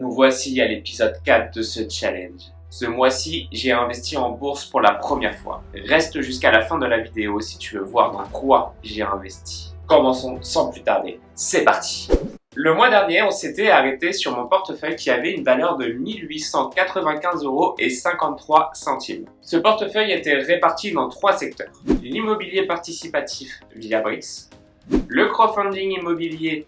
Nous voici à l'épisode 4 de ce challenge. Ce mois-ci, j'ai investi en bourse pour la première fois. Reste jusqu'à la fin de la vidéo si tu veux voir dans quoi j'ai investi. Commençons sans plus tarder. C'est parti! Le mois dernier, on s'était arrêté sur mon portefeuille qui avait une valeur de 1895,53 €. Ce portefeuille était réparti dans 3 secteurs. L'immobilier participatif via Brix, le crowdfunding immobilier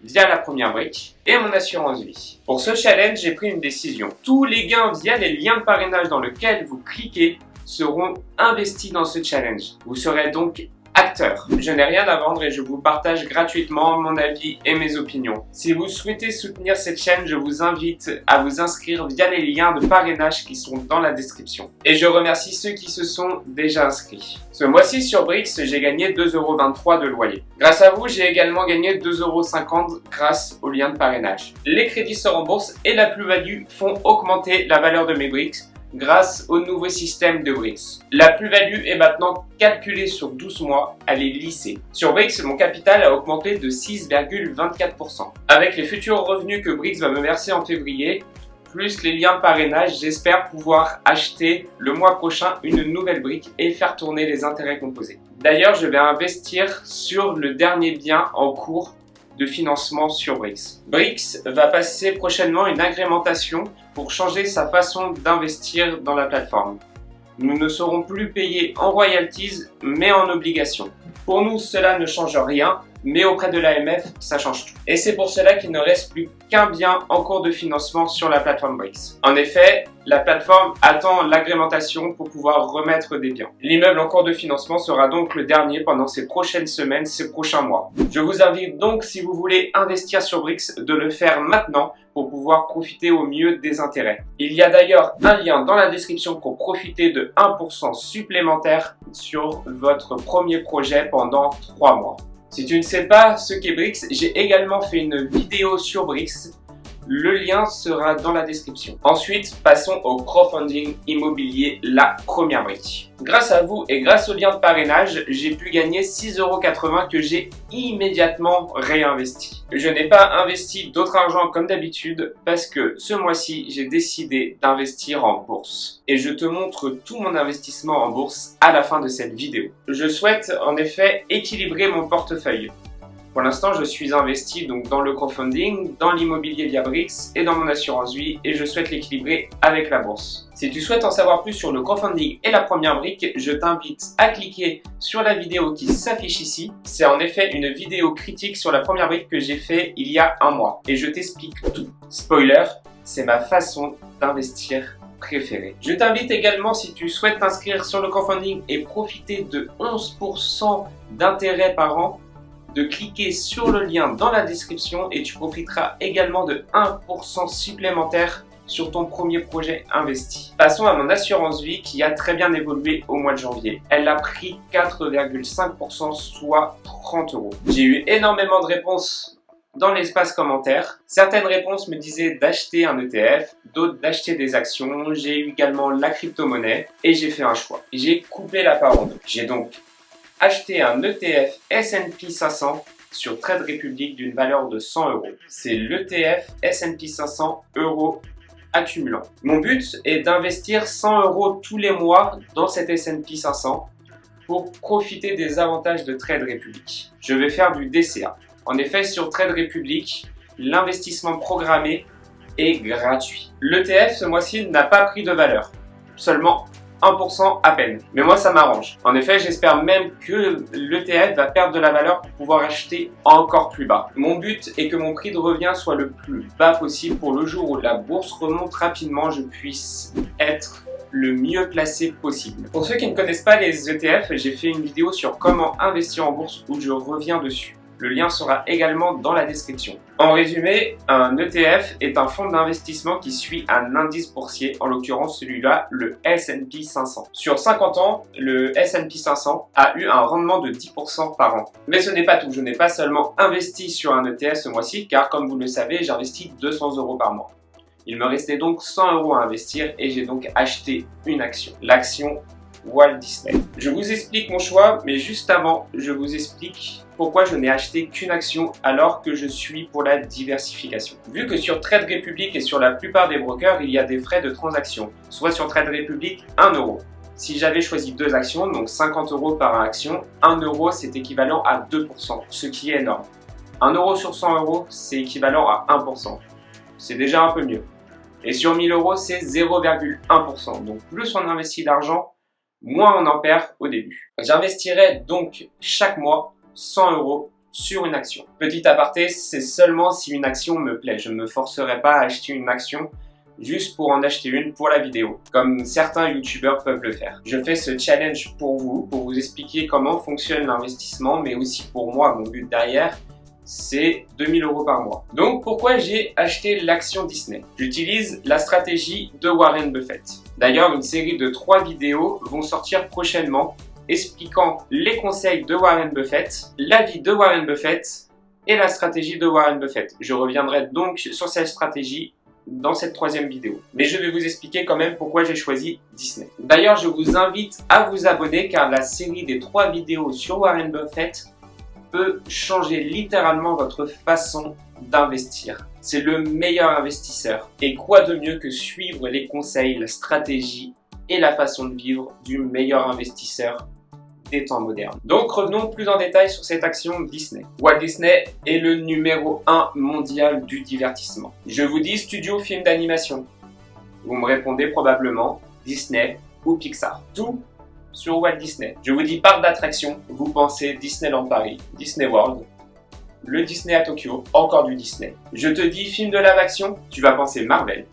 via la première brique et mon assurance vie. Pour ce challenge, j'ai pris une décision. Tous les gains via les liens de parrainage dans lesquels vous cliquez seront investis dans ce challenge. Vous serez donc acteur. Je n'ai rien à vendre et je vous partage gratuitement mon avis et mes opinions. Si vous souhaitez soutenir cette chaîne, je vous invite à vous inscrire via les liens de parrainage qui sont dans la description. Et je remercie ceux qui se sont déjà inscrits. Ce mois-ci sur Brix, j'ai gagné 2,23 € de loyer. Grâce à vous, j'ai également gagné 2,50 € grâce aux liens de parrainage. Les crédits se remboursent et la plus-value font augmenter la valeur de mes Brix grâce au nouveau système de Brix. La plus-value est maintenant calculée sur 12 mois, elle est lissée. Sur Brix, mon capital a augmenté de 6,24%. Avec les futurs revenus que Brix va me verser en février, plus les liens de parrainage, j'espère pouvoir acheter le mois prochain une nouvelle brique et faire tourner les intérêts composés. D'ailleurs, je vais investir sur le dernier bien en cours de financement sur Brix. Brix va passer prochainement une agrémentation pour changer sa façon d'investir dans la plateforme. Nous ne serons plus payés en royalties, mais en obligations. Pour nous, cela ne change rien, mais auprès de l'AMF, ça change tout. Et c'est pour cela qu'il ne reste plus qu'un bien en cours de financement sur la plateforme Brix. En effet, la plateforme attend l'agrémentation pour pouvoir remettre des biens. L'immeuble en cours de financement sera donc le dernier pendant ces prochaines semaines, ces prochains mois. Je vous invite donc, si vous voulez investir sur Brix, de le faire maintenant pour pouvoir profiter au mieux des intérêts. Il y a d'ailleurs un lien dans la description pour profiter de 1% supplémentaire sur votre premier projet pendant 3 mois. Si tu ne sais pas ce qu'est Brix, j'ai également fait une vidéo sur Brix. Le lien sera dans la description. Ensuite, passons au crowdfunding immobilier, la première brique. Grâce à vous et grâce au lien de parrainage, j'ai pu gagner 6,80 € que j'ai immédiatement réinvesti. Je n'ai pas investi d'autre argent comme d'habitude parce que ce mois-ci, j'ai décidé d'investir en bourse. Et je te montre tout mon investissement en bourse à la fin de cette vidéo. Je souhaite en effet équilibrer mon portefeuille. Pour l'instant, je suis investi donc dans le crowdfunding, dans l'immobilier via Brix et dans mon assurance vie et je souhaite l'équilibrer avec la bourse. Si tu souhaites en savoir plus sur le crowdfunding et la première brique, je t'invite à cliquer sur la vidéo qui s'affiche ici. C'est en effet une vidéo critique sur la première brique que j'ai fait il y a un mois et je t'explique tout. Spoiler, c'est ma façon d'investir préférée. Je t'invite également, si tu souhaites t'inscrire sur le crowdfunding et profiter de 11% d'intérêt par an, de cliquer sur le lien dans la description et tu profiteras également de 1% supplémentaire sur ton premier projet investi. Passons à mon assurance vie qui a très bien évolué au mois de janvier. Elle a pris 4,5%, soit 30 €. J'ai eu énormément de réponses dans l'espace commentaire. Certaines réponses me disaient d'acheter un ETF, d'autres d'acheter des actions. J'ai eu également la crypto-monnaie et j'ai fait un choix. J'ai coupé la part en deux. J'ai donc acheter un ETF S&P 500 sur Trade Republic d'une valeur de 100 €. C'est l'ETF S&P 500 euros accumulant. Mon but est d'investir 100 € tous les mois dans cet S&P 500 pour profiter des avantages de Trade Republic. Je vais faire du DCA. En effet, sur Trade Republic, l'investissement programmé est gratuit. L'ETF ce mois-ci n'a pas pris de valeur, seulement 1% à peine. Mais moi, ça m'arrange. En effet, j'espère même que l'ETF va perdre de la valeur pour pouvoir acheter encore plus bas. Mon but est que mon prix de revient soit le plus bas possible pour le jour où la bourse remonte rapidement, je puisse être le mieux placé possible. Pour ceux qui ne connaissent pas les ETF, j'ai fait une vidéo sur comment investir en bourse où je reviens dessus. Le lien sera également dans la description. En résumé, un ETF est un fonds d'investissement qui suit un indice boursier, en l'occurrence celui-là, le S&P 500. Sur 50 ans, le S&P 500 a eu un rendement de 10% par an. Mais ce n'est pas tout, je n'ai pas seulement investi sur un ETF ce mois-ci, car comme vous le savez, j'investis 200 € par mois. Il me restait donc 100 € à investir et j'ai donc acheté une action, l'action Walt Disney. Je vous explique mon choix, mais juste avant, je vous explique pourquoi je n'ai acheté qu'une action alors que je suis pour la diversification. Vu que sur Trade Republic et sur la plupart des brokers, il y a des frais de transaction, soit sur Trade Republic 1 euro. Si j'avais choisi 2 actions, donc 50 euros par action, 1 euro c'est équivalent à 2%, ce qui est énorme. 1 euro sur 100 euros, c'est équivalent à 1%. C'est déjà un peu mieux. Et sur 1000 euros, c'est 0,1%. Donc plus on investit d'argent, moins on en perd au début. J'investirai donc chaque mois 100 euros sur une action. Petit aparté, c'est seulement si une action me plaît. Je ne me forcerai pas à acheter une action juste pour en acheter une pour la vidéo, comme certains youtubeurs peuvent le faire. Je fais ce challenge pour vous expliquer comment fonctionne l'investissement, mais aussi pour moi, mon but derrière, c'est 2000 euros par mois. Donc pourquoi j'ai acheté l'action Disney? J'utilise la stratégie de Warren Buffett. D'ailleurs, une série de 3 vidéos vont sortir prochainement expliquant les conseils de Warren Buffett, l'avis de Warren Buffett et la stratégie de Warren Buffett. Je reviendrai donc sur cette stratégie dans cette 3e vidéo. Mais je vais vous expliquer quand même pourquoi j'ai choisi Disney. D'ailleurs, je vous invite à vous abonner car la série des 3 vidéos sur Warren Buffett peut changer littéralement votre façon d'investir. C'est le meilleur investisseur. Et quoi de mieux que suivre les conseils, la stratégie et la façon de vivre du meilleur investisseur des temps modernes. Donc revenons plus en détail sur cette action Disney. Walt Disney est le numéro 1 mondial du divertissement. Je vous dis studio film d'animation. Vous me répondez probablement Disney ou Pixar. Tout sur Walt Disney. Je vous dis parc d'attractions, vous pensez Disneyland Paris, Disney World, le Disney à Tokyo, encore du Disney. Je te dis film de live action, tu vas penser Marvel,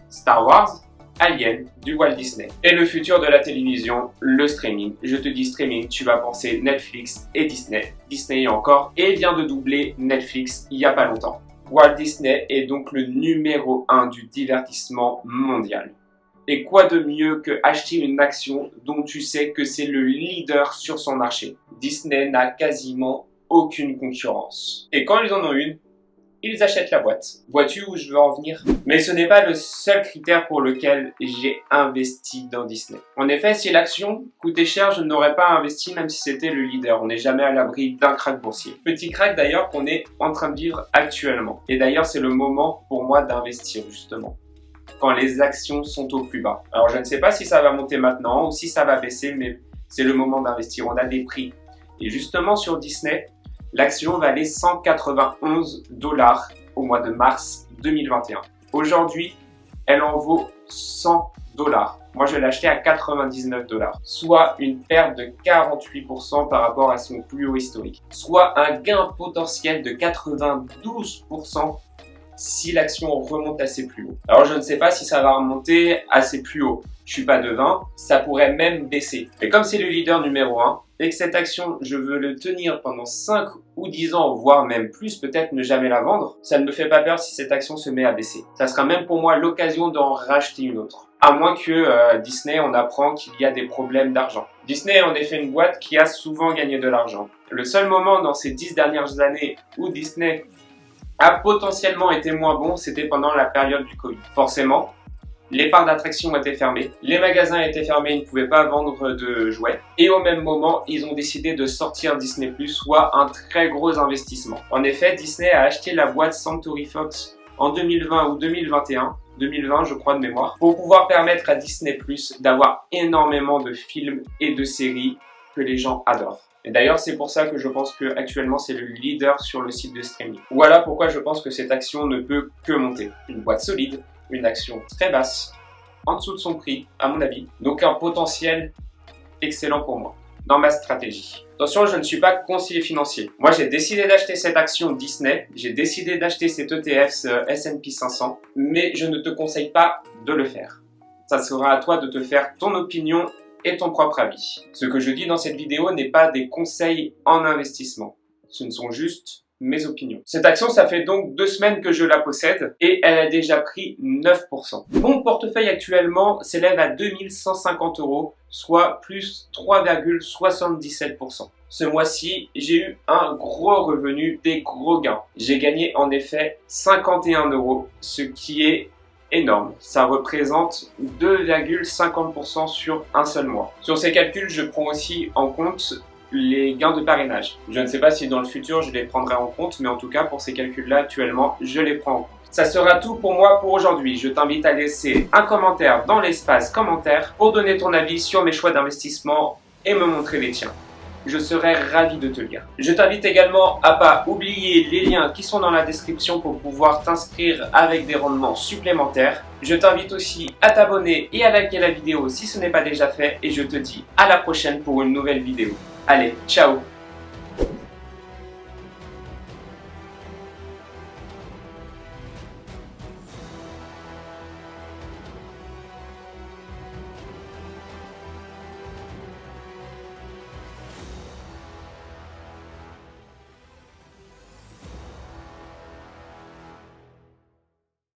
Star Wars, Alien, du Walt Disney. Et le futur de la télévision, le streaming. Je te dis streaming, tu vas penser Netflix et Disney. Disney encore, et vient de doubler Netflix il n'y a pas longtemps. Walt Disney est donc le numéro 1 du divertissement mondial. Et quoi de mieux que acheter une action dont tu sais que c'est le leader sur son marché? Disney n'a quasiment aucune concurrence. Et quand ils en ont une, ils achètent la boîte. Vois-tu où je veux en venir? Mais ce n'est pas le seul critère pour lequel j'ai investi dans Disney. En effet, si l'action coûtait cher, je n'aurais pas investi même si c'était le leader. On n'est jamais à l'abri d'un krach boursier. Petit krach d'ailleurs qu'on est en train de vivre actuellement. Et d'ailleurs, c'est le moment pour moi d'investir justement, quand les actions sont au plus bas. Alors je ne sais pas si ça va monter maintenant ou si ça va baisser, mais c'est le moment d'investir. On a des prix. Et justement sur Disney, l'action valait 191 $ au mois de mars 2021. Aujourd'hui, elle en vaut 100 $. Moi, je l'ai acheté à 99 $, soit une perte de 48% par rapport à son plus haut historique, soit un gain potentiel de 92% si l'action remonte assez plus haut. Alors, je ne sais pas si ça va remonter assez plus haut. Je suis pas devin, ça pourrait même baisser. Et comme c'est le leader numéro 1, et que cette action, je veux le tenir pendant 5 ou 10 ans, voire même plus, peut-être ne jamais la vendre, ça ne me fait pas peur si cette action se met à baisser. Ça sera même pour moi l'occasion d'en racheter une autre. À moins que Disney, on apprend qu'il y a des problèmes d'argent. Disney est en effet une boîte qui a souvent gagné de l'argent. Le seul moment dans ces 10 dernières années où Disney a potentiellement été moins bon, c'était pendant la période du Covid. Forcément, les parcs d'attractions étaient fermés, les magasins étaient fermés, ils ne pouvaient pas vendre de jouets. Et au même moment, ils ont décidé de sortir Disney+, soit un très gros investissement. En effet, Disney a acheté la boîte Century Fox en 2020 ou 2021, 2020 je crois de mémoire, pour pouvoir permettre à Disney+, d'avoir énormément de films et de séries que les gens adorent. Et d'ailleurs, c'est pour ça que je pense que actuellement c'est le leader sur le site de streaming. Voilà pourquoi je pense que cette action ne peut que monter. Une boîte solide, une action très basse, en dessous de son prix, à mon avis. Donc un potentiel excellent pour moi, dans ma stratégie. Attention, je ne suis pas conseiller financier. Moi, j'ai décidé d'acheter cette action Disney, j'ai décidé d'acheter cet ETF S&P 500, mais je ne te conseille pas de le faire. Ça sera à toi de te faire ton opinion et ton propre avis. Ce que je dis dans cette vidéo n'est pas des conseils en investissement. Ce ne sont juste mes opinions. Cette action, ça fait donc 2 semaines que je la possède et elle a déjà pris 9%. Mon portefeuille actuellement s'élève à 2150 €, soit plus 3,77%. Ce mois-ci, j'ai eu un gros revenu, des gros gains. J'ai gagné en effet 51 €, ce qui est énorme. Ça représente 2,50% sur un seul mois. Sur ces calculs, je prends aussi en compte les gains de parrainage. Je ne sais pas si dans le futur je les prendrai en compte, mais en tout cas pour ces calculs-là actuellement, je les prends en compte. Ça sera tout pour moi pour aujourd'hui. Je t'invite à laisser un commentaire dans l'espace commentaire pour donner ton avis sur mes choix d'investissement et me montrer les tiens. Je serai ravi de te lire. Je t'invite également à pas oublier les liens qui sont dans la description pour pouvoir t'inscrire avec des rendements supplémentaires. Je t'invite aussi à t'abonner et à liker la vidéo si ce n'est pas déjà fait et je te dis à la prochaine pour une nouvelle vidéo. Allez, ciao!